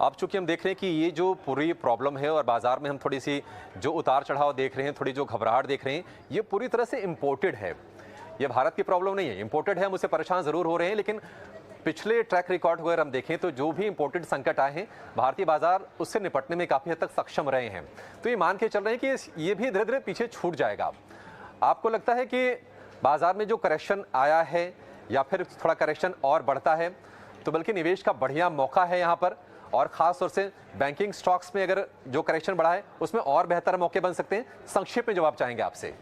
अब चूंकि हम देख रहे हैं कि ये जो पूरी प्रॉब्लम है और बाजार में हम थोड़ी सी जो उतार चढ़ाव देख रहे हैं, थोड़ी जो घबराहट देख रहे हैं, ये पूरी तरह से इम्पोर्टेड है। ये भारत की प्रॉब्लम नहीं है, इम्पोर्टेड है। हम उससे परेशान जरूर हो रहे हैं, लेकिन पिछले ट्रैक रिकॉर्ड अगर हम देखें तो जो भी इंपोर्टेड संकट आए हैं, भारतीय बाजार उससे निपटने में काफी हद तक सक्षम रहे हैं। तो ये मान के चल रहे हैं कि ये भी धीरे धीरे पीछे छूट जाएगा। आपको लगता है कि बाजार में जो करेक्शन आया है या फिर थोड़ा करेक्शन और बढ़ता है तो बल्कि निवेश का बढ़िया मौका है यहाँ पर, और खास तौर से बैंकिंग स्टॉक्स में अगर जो करेक्शन बढ़ा है उसमें और बेहतर मौके बन सकते हैं? संक्षेप में जवाब चाहेंगे आपसे।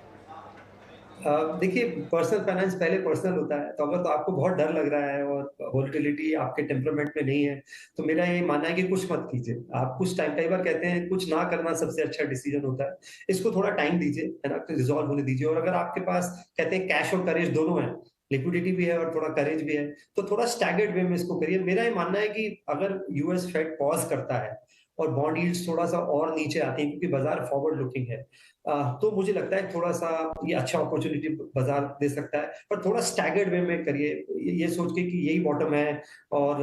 देखिए, पर्सनल फाइनेंस पहले पर्सनल होता है, तो अगर तो आपको बहुत डर लग रहा है और वोलेटिलिटी आपके टेम्परामेंट में नहीं है, तो मेरा ये मानना है कि कुछ मत कीजिए। आप कुछ टाइम, कई बार कहते हैं कुछ ना करना सबसे अच्छा डिसीजन होता है। इसको थोड़ा टाइम दीजिए, है ना? रिज़ॉल्व होने दीजिए, और अगर आपके पास कहते हैं कैश और करेज दोनों है, लिक्विडिटी भी है और थोड़ा करेज भी है, तो थोड़ा स्टैगर्ड वे में इसको करिए। मेरा ये मानना है कि अगर यूएस फेड पॉज़ करता है और बॉन्ड यील्ड्स थोड़ा-सा और नीचे आती हैं, क्योंकि बाज़ार फॉरवर्ड लुकिंग है, तो मुझे लगता है थोड़ा-सा ये अच्छा अपॉर्च्युनिटी बाज़ार दे सकता है, पर थोड़ा स्टैगर्ड वे में करिए। ये सोच के कि यही बॉटम है, और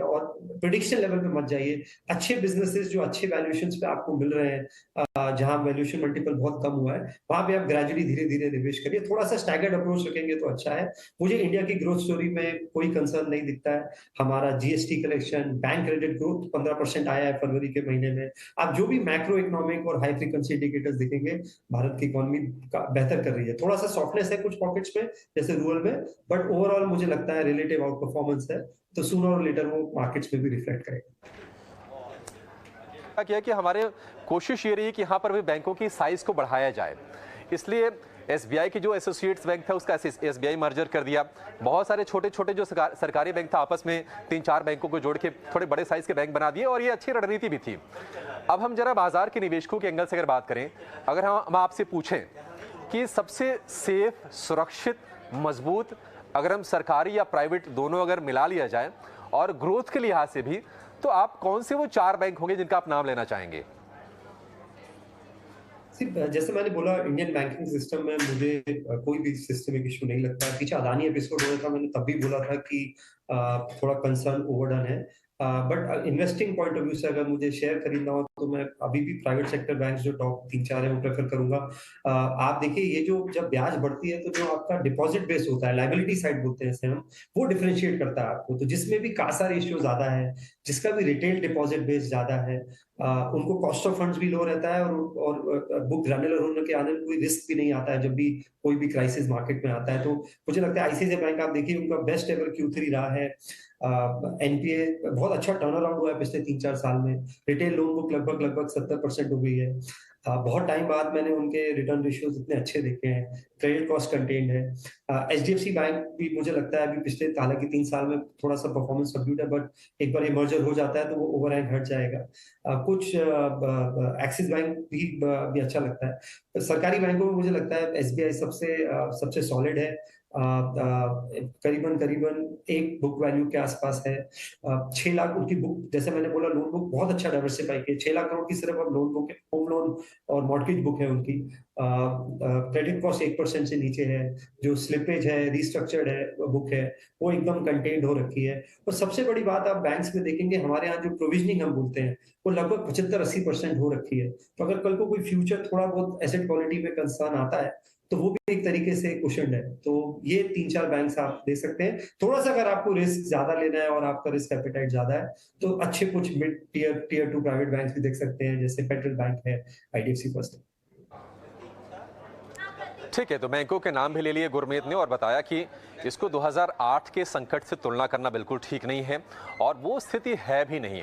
और प्रेडिक्शन लेवल पे मत जाइए। अच्छे बिज़नेसेस जो अच्छे वैल्यूएशंस पे आपको मिल रहे हैं, जहाँ वैल्यूएशन मल्टीपल बहुत कम हुआ है, वहाँ पे आप ग्रेजुअली धीरे-धीरे निवेश करिए। थोड़ा-सा स्टैगर्ड अप्रोच रखेंगे तो अच्छा है। मुझे इंडिया की ग्रोथ स्टोरी में कोई कंसर्न नहीं दिखता है। हमारा GST collection, bank credit growth 15% आया है फरवरी के महीने में। आप जो भी मैक्रो इकोनॉमिक और हाई फ्रीक्वेंसी इंडिकेटर्स देखेंगे, भारत की इकोनॉमी का बेहतर कर रही है। थोड़ा-सा सॉफ्टनेस है कुछ पॉकेट्स में, जैसे रूरल में, बट ओवरऑल मुझे लगता है रिलेटिव आउट परफॉर्मेंस है, तो सूनर और लेटर वो मार्केट्स में भी रिफ्लेक्ट करेगा। क्या किया कि हमारे कोशिश ये रही कि यहाँ पर भी बैंकों की साइज को बढ़ाया जाए, इसलिए एसबीआई की जो एसोसिएट्स बैंक था उसका एसबीआई मर्जर कर दिया। बहुत सारे छोटे छोटे जो सरकारी बैंक था आपस में 3-4 बैंकों को जोड़ के थोड़े बड़े साइज के बैंक बना दिए, और ये अच्छी रणनीति भी थी। अब हम जरा बाजार के निवेशकों के एंगल से अगर बात करें, अगर हम आपसे पूछें कि सबसे सेफ, सुरक्षित, मजबूत, अगर हम सरकारी या प्राइवेट दोनों अगर मिला लिया जाए और ग्रोथ के लिहाज से भी, तो आप कौन से वो 4 बैंक होंगे जिनका आप नाम लेना चाहेंगे? जैसे मैंने बोला, इंडियन बैंकिंग सिस्टम में मुझे कोई भी सिस्टमिक इश्यू नहीं लगता है। पीछे अदानी एपिसोड हुआ था, मैंने तब भी बोला था कि थोड़ा कंसर्न ओवरडन है। But investing point of view से अगर मुझे शेयर खरीदना हो, तो मैं अभी भी प्राइवेट सेक्टर बैंक जो टॉप 3-4 है वो प्रेफर करूंगा। आप देखिए, ये जो जब ब्याज बढ़ती है, तो जो आपका डिपॉजिट बेस होता है, लायबिलिटी साइड बोलते हैं इसे हम, वो डिफरेंशिएट करता है आपको। तो जिसमें भी कासा रेशियो ज्यादा है, जिसका भी रिटेल डिपॉजिट बेस ज्यादा है, उनको कॉस्ट ऑफ फंड्स भी लो रहता है, और बुक ग्रैन्युलर होने के आने में कोई रिस्क भी नहीं आता है जब भी कोई भी क्राइसिस मार्केट में आता है। तो मुझे लगता है आईसीआईसीआई बैंक, आप देखिए, उनका बेस्ट एवर Q3 रहा है। एनपीए बहुत अच्छा टर्न अराउंड हुआ है पिछले 3-4 साल में। रिटेल लोन बुक लगभग 70% हो गई है। बहुत टाइम बाद मैंने उनके रिटर्न रेशियोज इतने अच्छे देखे हैं। क्रेडिट कॉस्ट कंटेन्ड है। एचडीएफसी बैंक भी मुझे लगता है अभी पिछले, हालांकि 3 साल में थोड़ा सा परफॉर्मेंस सबड्यूड है, बट एक बार ये मर्जर हो जाता है तो वो ओवरहैंग हट जाएगा। कुछ एक्सिस बैंक भी अच्छा लगता है। सरकारी बैंकों में मुझे लगता है एसबीआई सबसे सॉलिड है। करीबन करीबन एक बुक वैल्यू के आसपास है। 6 लाख उनकी बुक, जैसे मैंने बोला, लोन बुक बहुत अच्छा डाइवर्सिफाई किया। 6 लाख करोड़ की सिर्फ अब लोन बुक है, होम लोन और मॉर्गेज बुक है उनकी। क्रेडिट कॉस्ट 1% से नीचे है। जो स्लिपेज है, रिस्ट्रक्चर्ड है बुक है, वो एकदम कंटेन्ड हो रखी है। और सबसे बड़ी बात आप बैंक्स में देखेंगे, हमारे यहाँ जो प्रोविजनिंग हम बोलते हैं, वो लगभग 75-80% हो रखी है। तो अगर कल को कोई फ्यूचर थोड़ा बहुत एसेट क्वालिटी में कंसर्न आता है, तो वो भी एक तरीके से कुशन्ड है। तो ये 3-4 बैंक्स आप दे सकते हैं। थोड़ा-सा अगर आपको रिस्क ज़्यादा लेना है और आपका रिस्क एपेटाइट ज़्यादा है, तो अच्छे कुछ मिड टियर 2 प्राइवेट बैंक्स भी देख सकते हैं, जैसे फेडरल बैंक है, आईडीएफसी फर्स्ट। ठीक है, तो बैंकों के नाम भी ले लिए गुरमीत ने और बताया कि इसको 2008 के संकट से तुलना करना बिल्कुल ठीक नहीं है और वो स्थिति है भी नहीं।